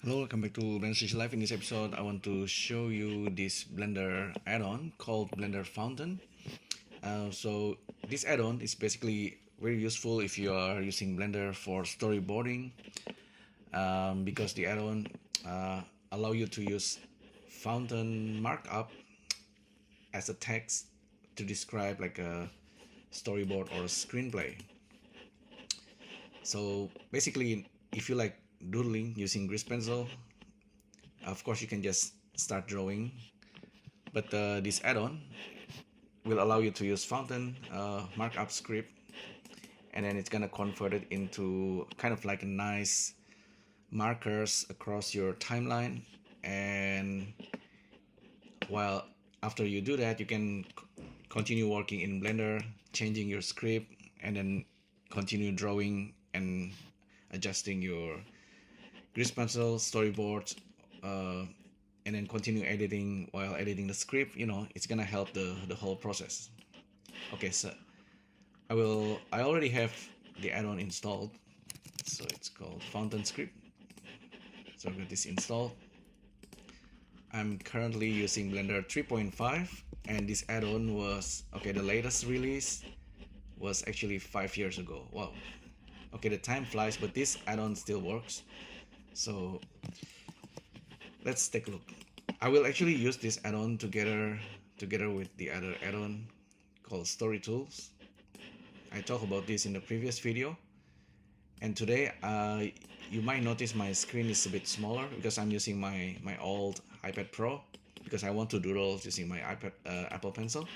Hello, welcome back to Blender Live. In this episode, I want to show you this Blender add-on called Blender Fountain. So this add-on is basically very useful if you are using Blender for storyboarding, because the add-on allow you to use fountain markup as a text to describe like a storyboard or a screenplay. So basically, if you like doodling using grease pencil, of course you can just start drawing, but this add-on will allow you to use fountain markup script, and then it's gonna convert it into kind of like a nice markers across your timeline. And while after you do that, you can continue working in Blender, changing your script, and then continue drawing and adjusting your grease pencil storyboard, and then continue editing while editing the script. It's gonna help the whole process. Okay, so I already have the add-on installed, so it's called fountain script. So I've got this installed. I'm currently using Blender 3.5, and this add-on was the latest release was actually 5 years ago. Wow. Okay, the time flies, but this add-on still works. So let's take a look. I will actually use this add-on together with the other add-on called Storytools. I talked about this in the previous video, and today you might notice my screen is a bit smaller because I'm using my old iPad Pro, because I want to doodle using my Apple Pencil.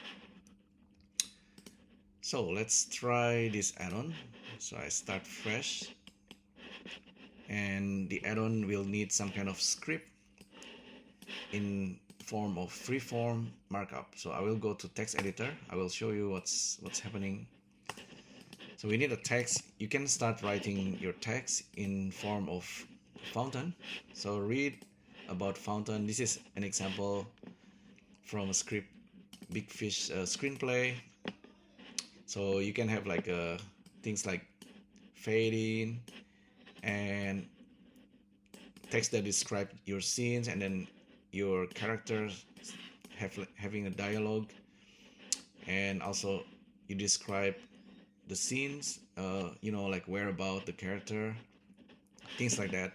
So let's try this add-on. So I start fresh, and the add-on will need some kind of script in form of freeform markup. So I will go to text editor. I will show you what's happening. So we need a text. You can start writing your text in form of fountain. So read about fountain. This is an example from a script, Big Fish screenplay. So you can have like things like fade in and text that describe your scenes, and then your characters having a dialogue, and also you describe the scenes, like where about the character, things like that.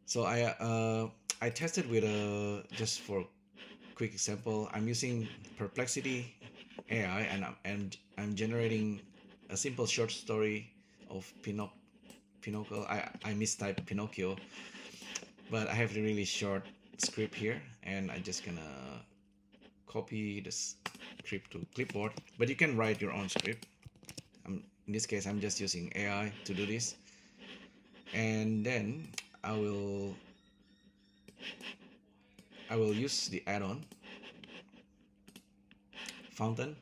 So I tested with just for quick example, I'm using Perplexity AI, and I'm generating a simple short story of Pinocchio. I mistyped Pinocchio, but I have a really short script here, and I'm just gonna copy the script to clipboard. But you can write your own script. In this case, I'm just using AI to do this, and then I will use the add-on fountain.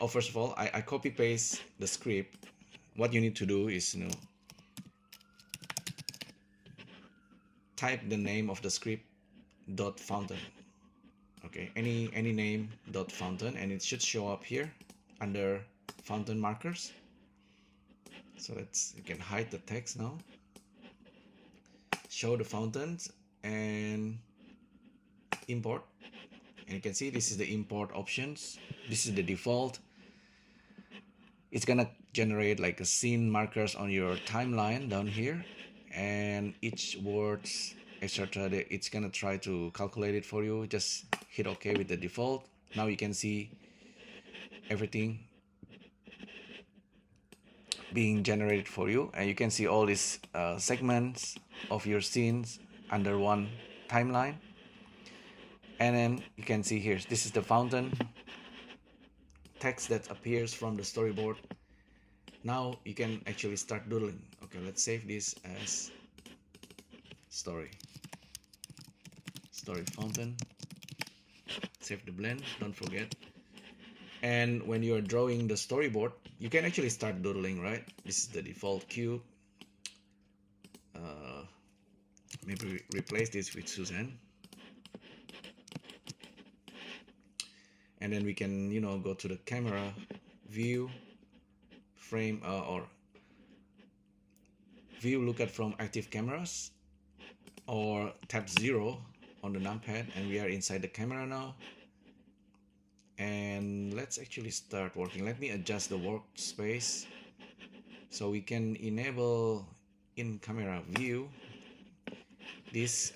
Oh, first of all, I copy paste the script. What you need to do is type the name of the script dot fountain. Okay, any name dot fountain, and it should show up here under fountain markers. So you can hide the text now. Show the fountains and import, and you can see this is the import options. This is the default. It's gonna generate like a scene markers on your timeline down here, and each words, etc. It's gonna try to calculate it for you. Just hit OK with the default. Now you can see everything being generated for you, and you can see all these segments of your scenes under one timeline. And then you can see here, this is the fountain text that appears from the storyboard. Now you can actually start doodling. Okay, let's save this as story fountain. Save the blend, don't forget. And when you're drawing the storyboard, you can actually start doodling, right? This is the default cube. Maybe replace this with Suzanne. And then we can, go to the camera view, frame view lookup from active cameras, or tap 0 on the numpad, and we are inside the camera now. And let's actually start working. Let me adjust the workspace so we can enable in camera view. These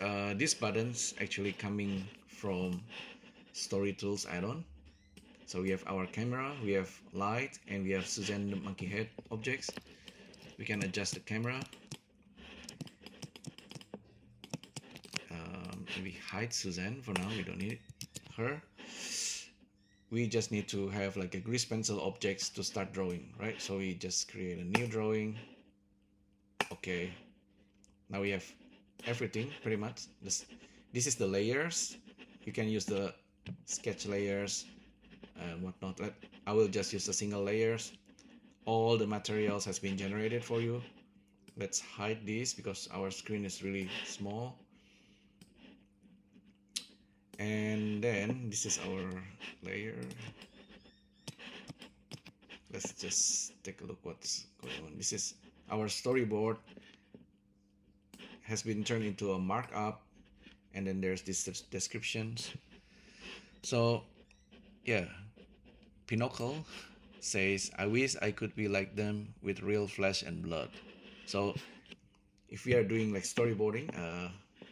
buttons actually coming from Storytools add-on. So we have our camera, we have light, and we have Suzanne the monkey head objects. We can adjust the camera. Maybe hide Suzanne for now, we don't need her. We just need to have like a grease pencil objects to start drawing, right? So we just create a new drawing. Okay, now we have everything pretty much. This is the layers. You can use the sketch layers and whatnot. I will just use the single layers. All the materials has been generated for you. Let's hide this because our screen is really small. And then this is our layer. Let's just take a look what's going on. This is our storyboard has been turned into a markup, and then there's this descriptions. So yeah, Pinocchio says, I wish I could be like them with real flesh and blood. So if we are doing like storyboarding,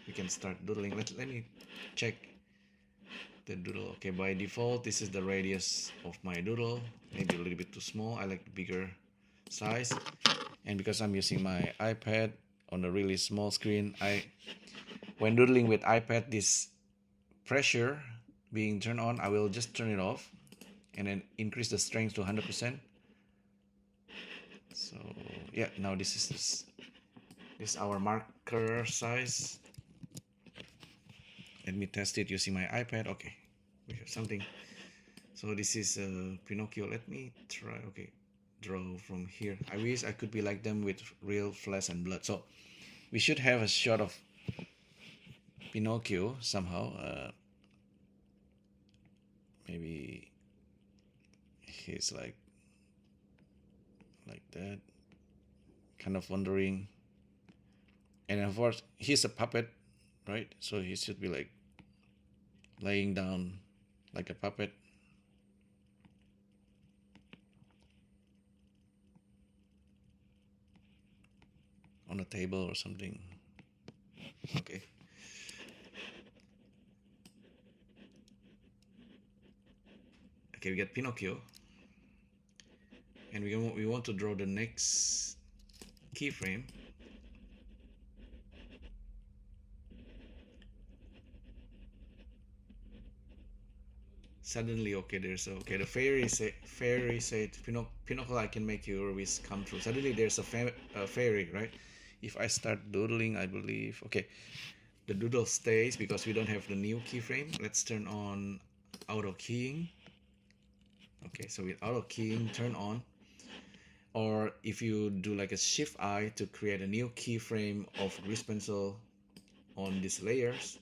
we can start doodling. Let me check the doodle. Okay, by default this is the radius of my doodle, maybe a little bit too small. I like the bigger size, and because I'm using my iPad on a really small screen, when doodling with iPad, this pressure being turned on, I will just turn it off and then increase the strength to 100%. So yeah, now this is our marker size. Let me test it using my iPad. Okay, we have something. So this is Pinocchio. Let me try. Okay, draw from here. I wish I could be like them with real flesh and blood. So we should have a shot of Pinocchio somehow. Maybe he's like that, kind of wondering. And of course, he's a puppet, right? So he should be like laying down like a puppet. On a table or something. Okay. Okay, we get Pinocchio. And we want to draw the next keyframe. Suddenly, okay, there's the fairy said, Pinocchio, I can make your wish come true. Suddenly there's a fairy, right? If I start doodling, I believe, okay, the doodle stays because we don't have the new keyframe. Let's turn on auto keying. Okay, so with auto keying turn on, or if you do like a shift I to create a new keyframe of grease pencil on these layers,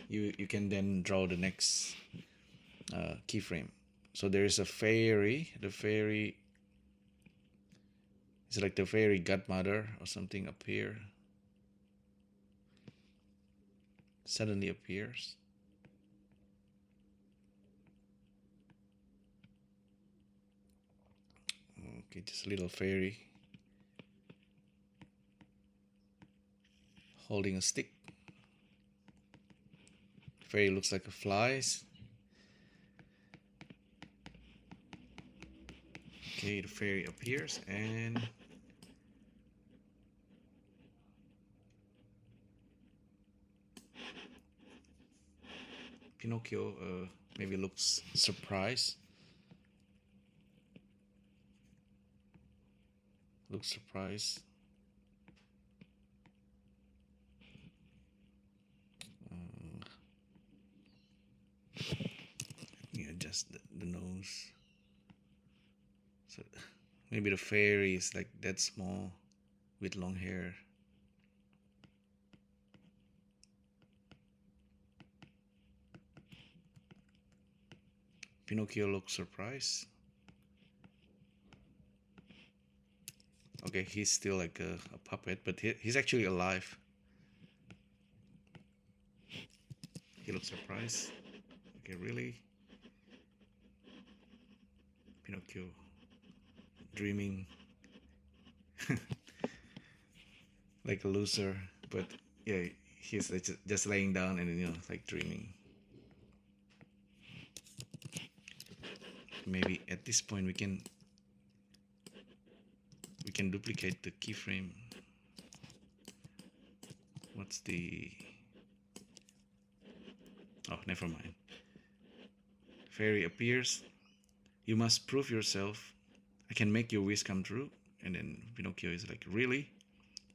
you can then draw the next keyframe. So there is a fairy. The fairy is like the fairy godmother or something up here. Suddenly appears. Okay, just a little fairy holding a stick. Fairy looks like a flies. Okay, the fairy appears and Pinocchio maybe looks surprised. Looks surprised. Let me adjust the nose. So maybe the fairy is like that small with long hair. Pinocchio looks surprised. Okay, he's still like a puppet, but he's actually alive. He looks surprised. Okay, really? Pinocchio dreaming like a loser, but yeah, he's like just laying down and like dreaming. Maybe at this point we can duplicate the keyframe. What's the... Oh, never mind. Fairy appears. You must prove yourself. I can make your wish come true. And then Pinocchio is like, really?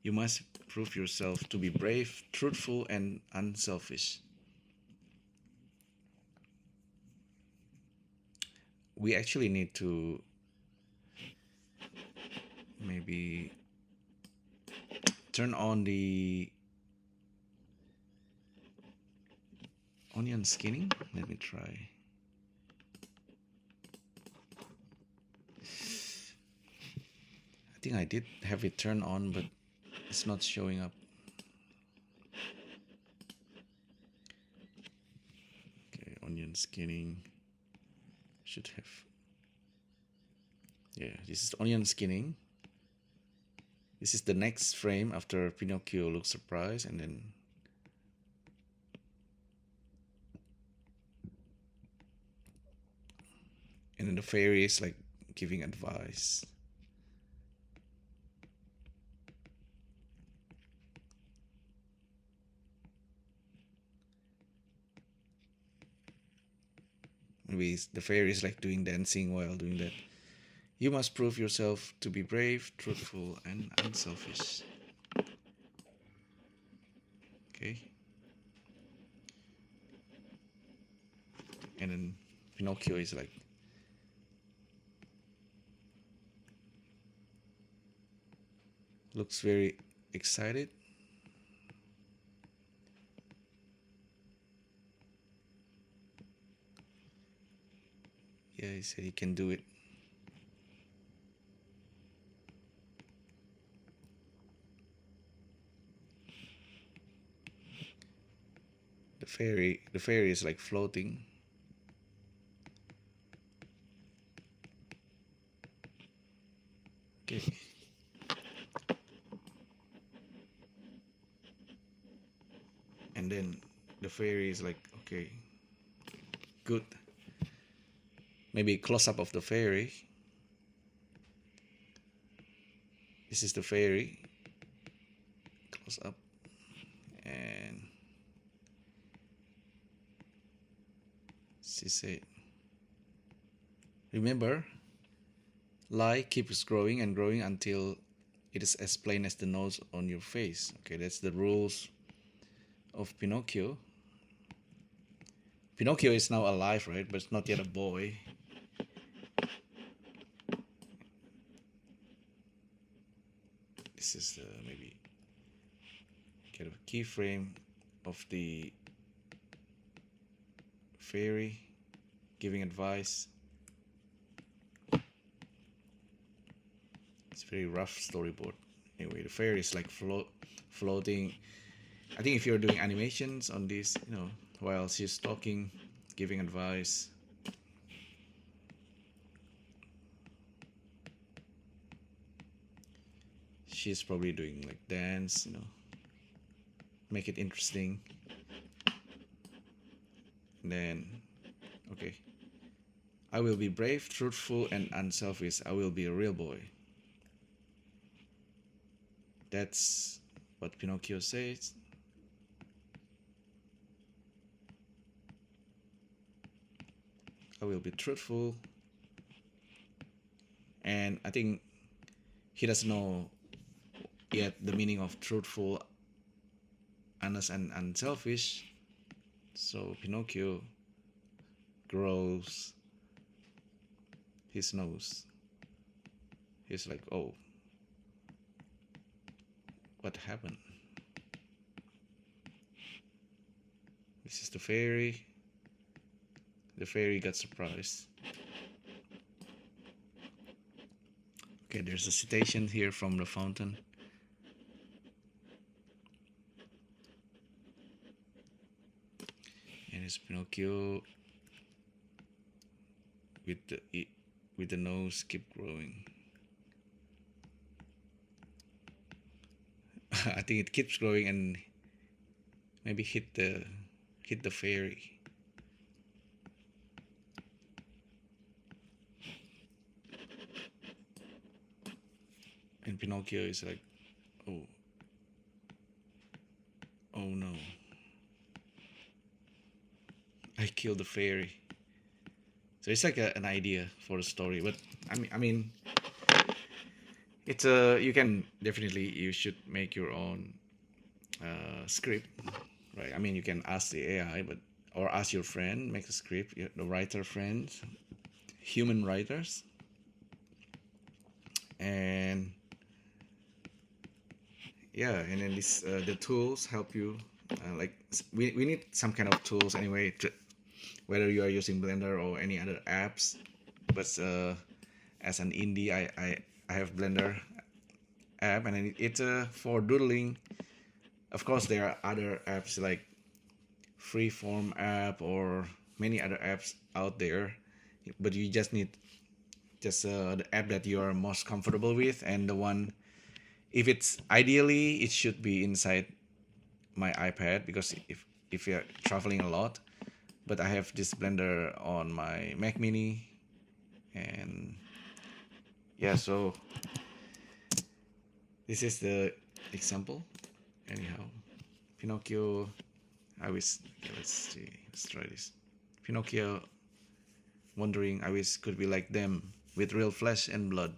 You must prove yourself to be brave, truthful, and unselfish. We actually need to maybe turn on the onion skinning. Let me try. I think I did have it turned on, but it's not showing up. Okay, onion skinning should have... Yeah, this is onion skinning. This is the next frame after Pinocchio looks surprised, and then the fairy is like giving advice. Maybe the fairy is like doing dancing while doing that. You must prove yourself to be brave, truthful, and unselfish. Okay. And then Pinocchio is like looks very excited. Yeah, he said he can do it. The fairy is like floating. Okay. And then the fairy is like, okay, good. Maybe close up of the fairy. This is the fairy. Close up. And she said, remember, lie keeps growing and growing until it is as plain as the nose on your face. Okay, that's the rules of Pinocchio. Pinocchio is now alive, right? But it's not yet a boy. This is maybe get a keyframe of the fairy giving advice. It's very rough storyboard. Anyway, the fairy is like floating. I think if you're doing animations on this, while she's talking, giving advice, she's probably doing like dance, make it interesting. And then, okay, I will be brave, truthful, and unselfish. I will be a real boy. That's what Pinocchio says. I will be truthful. And I think he doesn't know yet the meaning of truthful, honest, and unselfish. So Pinocchio grows his nose. He's like, oh, what happened? This is the fairy. The fairy got surprised. Okay, there's a citation here from the fountain. And it's Pinocchio with the nose keep growing. I think it keeps growing and maybe hit the fairy. And Pinocchio is like, oh no, I killed the fairy. So it's like an idea for the story, but I mean, it's you can definitely, you should make your own script, right? I mean, you can ask the AI, but or ask your friend, make a script, the writer friends, human writers, and yeah, and then this the tools help you. Like we need some kind of tools anyway, whether you are using Blender or any other apps. But as an indie, I have Blender app, and then it's for doodling. Of course, there are other apps like Freeform app or many other apps out there, but you just need just the app that you are most comfortable with, and the one, if it's ideally, it should be inside my iPad, because if you're traveling a lot. But I have this Blender on my Mac Mini, and yeah, so this is the example. Anyhow, Pinocchio, I wish, okay, let's see, let's try this. Pinocchio wondering, I wish could be like them, with real flesh and blood.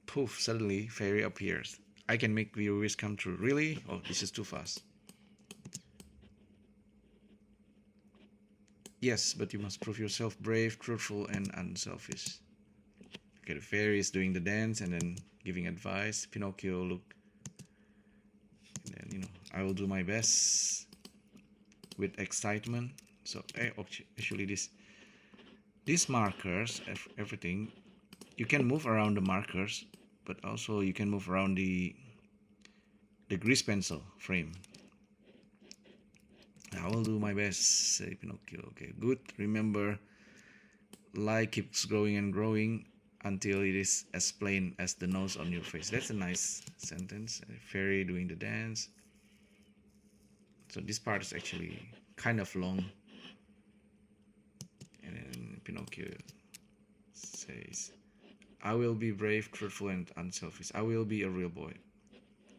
Poof, suddenly fairy appears. I can make your wish come true. Really? Oh, this is too fast. Yes, but you must prove yourself brave, truthful, and unselfish. Okay, the fairy is doing the dance and then giving advice. Pinocchio, look. And then, you know, I will do my best with excitement. So, actually, these markers, everything, you can move around the markers, but also you can move around the grease pencil frame. I will do my best, say Pinocchio. Okay, good. Remember, lie keeps growing and growing until it is as plain as the nose on your face. That's a nice sentence. A fairy doing the dance. So this part is actually kind of long. And then Pinocchio says, I will be brave, truthful, and unselfish. I will be a real boy.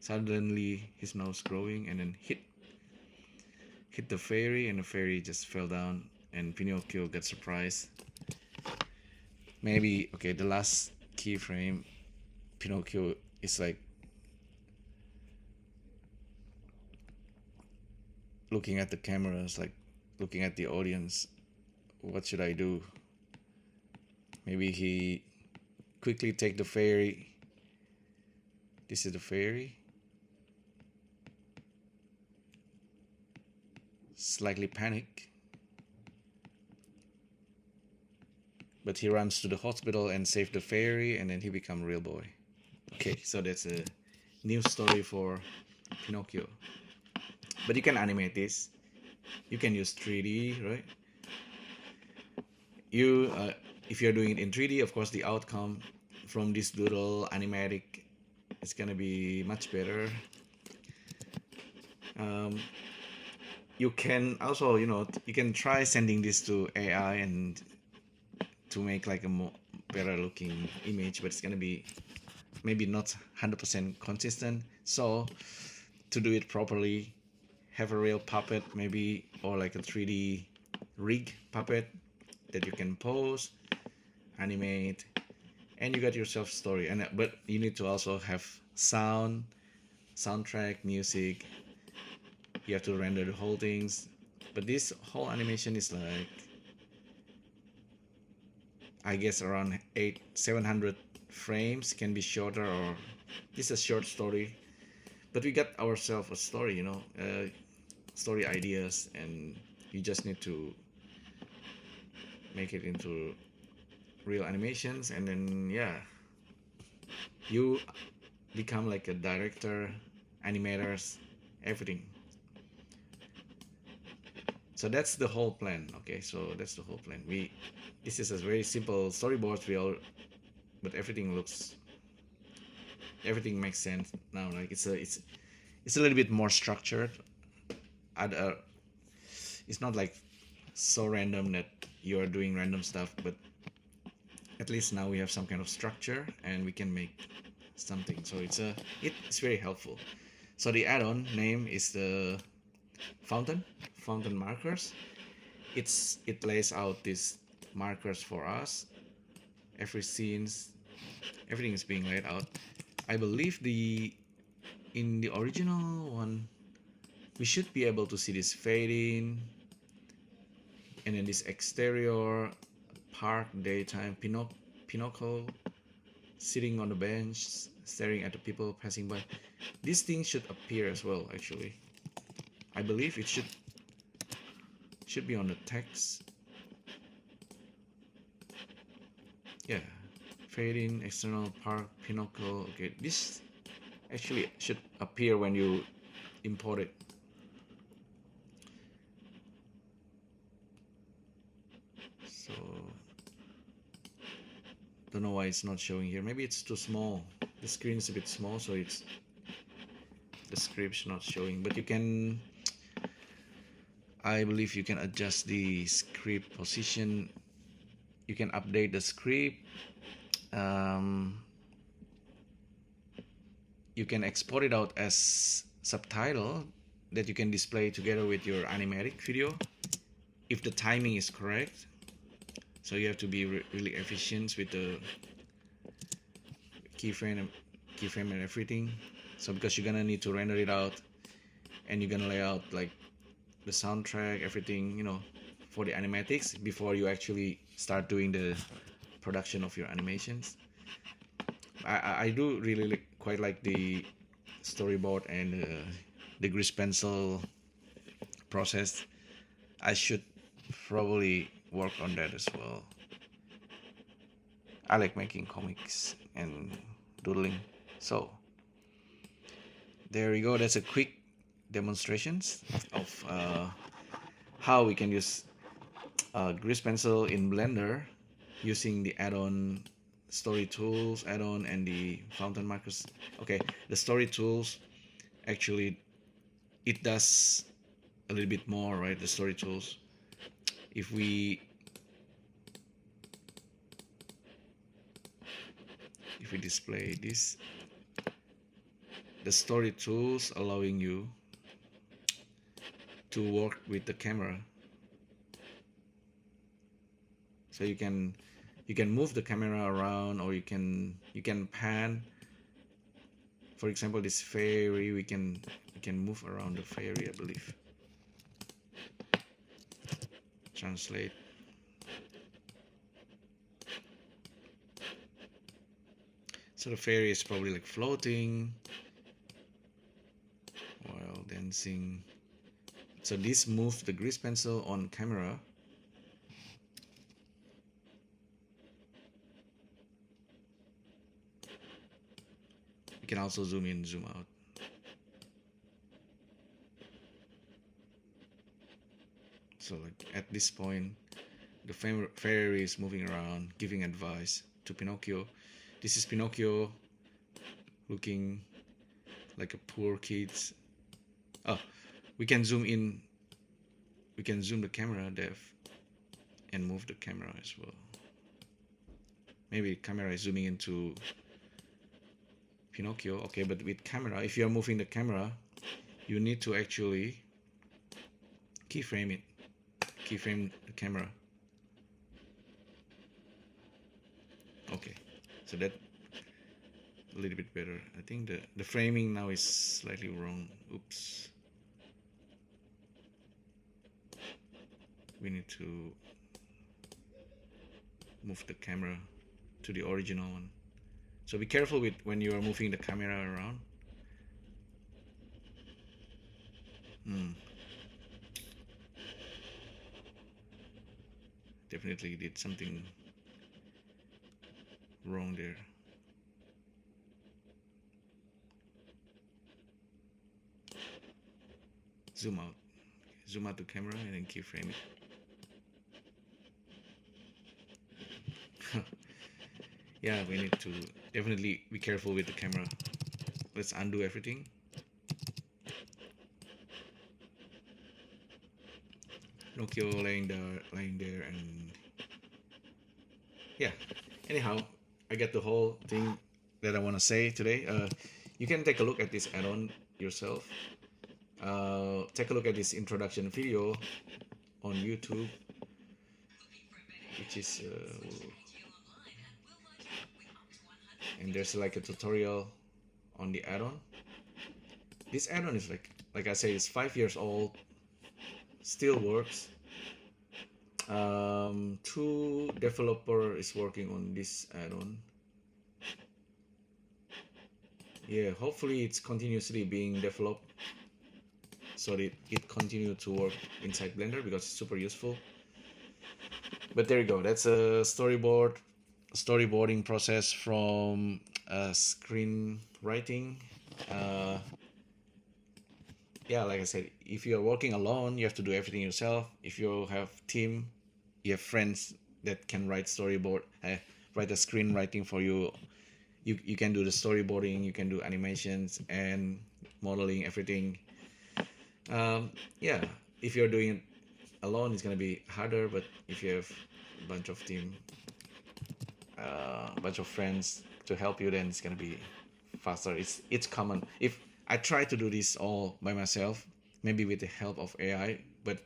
Suddenly, his nose growing and then hit the fairy, and the fairy just fell down, and Pinocchio got surprised. Maybe, okay, the last keyframe, Pinocchio is like looking at the cameras, like looking at the audience. What should I do? Maybe he quickly take the fairy. This is the fairy. Slightly panic, but he runs to the hospital and save the fairy, and then he become a real boy. Okay, so that's a new story for Pinocchio. But you can animate this. You can use 3D, right? You if you're doing it in 3D, of course the outcome from this doodle animatic is gonna be much better. You can also, you know, you can try sending this to AI and to make like a more better looking image, but it's gonna be maybe not 100% consistent. So to do it properly, have a real puppet maybe, or like a 3D rig puppet that you can pose, animate, and you got yourself story. And but you need to also have soundtrack, music. You have to render the whole things. But this whole animation is like, I guess around 700 frames. Can be shorter, or this is a short story. But we got ourselves a story, you know, story ideas, and you just need to make it into real animations, and then yeah, You become like a director, animators, everything. So that's the whole plan. Okay, so that's the whole plan. This is a very simple storyboard. But everything makes sense now. Like it's a little bit more structured. Other, it's not like so random that you are doing random stuff, but at least now we have some kind of structure and we can make something. So it's very helpful. So the add-on name is the fountain markers. It lays out these markers for us. Everything is being laid out. I believe in the original one we should be able to see this fade in, and then this exterior park daytime Pinocchio sitting on the bench staring at the people passing by. These things should appear as well. Actually, I believe it should be on the text. Yeah, fade in, external park, Pinocchio. Okay, this actually should appear when you import it. So don't know why it's not showing here. Maybe it's too small. The screen is a bit small, so the script's not showing. But I believe you can adjust the script position. You can update the script. You can export it out as subtitle that you can display together with your animatic video if the timing is correct. So you have to be really efficient with the keyframe and everything. So because you're gonna need to render it out, and you're gonna lay out like the soundtrack, everything, for the animatics before you actually start doing the production of your animations. I do really quite like the storyboard and the grease pencil process. I should probably work on that as well. I like making comics and doodling. So there we go. That's a quick demonstrations of how we can use grease pencil in Blender using the add-on Storytools add-on and the fountain markers. Okay, the Storytools actually it does a little bit more, right? The Storytools. If we display this, the Storytools allowing you to work with the camera. So you can move the camera around, or you can pan. For example, this fairy, we can move around the fairy, I believe. Translate. So the fairy is probably like floating while dancing. So this moves the grease pencil on camera. You can also zoom in, zoom out. So like at this point, the fairy is moving around, giving advice to Pinocchio. This is Pinocchio looking like a poor kid. Oh, we can zoom in. We can zoom the camera depth and move the camera as well. Maybe camera is zooming into Pinocchio. Okay, but with camera, if you are moving the camera, you need to actually keyframe it. Keyframe the camera. Okay, so that a little bit better. I think the framing now is slightly wrong. Oops. We need to move the camera to the original one. So be careful with when you are moving the camera around. Definitely did something wrong there. zoom out. Zoom out the camera and then keyframe it. Yeah, we need to definitely be careful with the camera. Let's undo everything. Nokia laying there, and yeah. Anyhow, I get the whole thing that I want to say today. You can take a look at this add-on yourself. Take a look at this introduction video on YouTube, which is and there's like a tutorial on the add-on. This add-on is like I say, it's 5 years old, still works. Two developer is working on this add-on. Yeah, hopefully it's continuously being developed so that it continue to work inside Blender, because it's super useful. But there you go, that's a storyboarding process from screenwriting. Yeah, like I said, if you're working alone, you have to do everything yourself. If you have team, you have friends that can write write the screenwriting for you. You can do the storyboarding, you can do animations and modeling, everything. Yeah, if you're doing it alone, it's gonna be harder. But if you have a bunch of team, a bunch of friends to help you, then it's gonna be faster. It's common. If I try to do this all by myself, maybe with the help of AI, but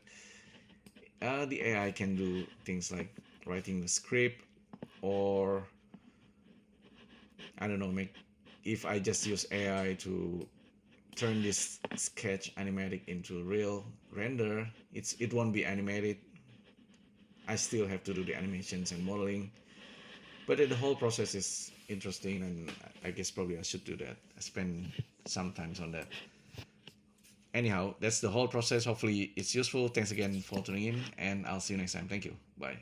the AI can do things like writing the script, or I don't know, if I just use AI to turn this sketch animatic into real render, it won't be animated. I still have to do the animations and modeling, but the whole process is interesting, and I guess probably I should do that. I spend some time on that. Anyhow, that's the whole process. Hopefully it's useful. Thanks again for tuning in, and I'll see you next time. Thank you. Bye.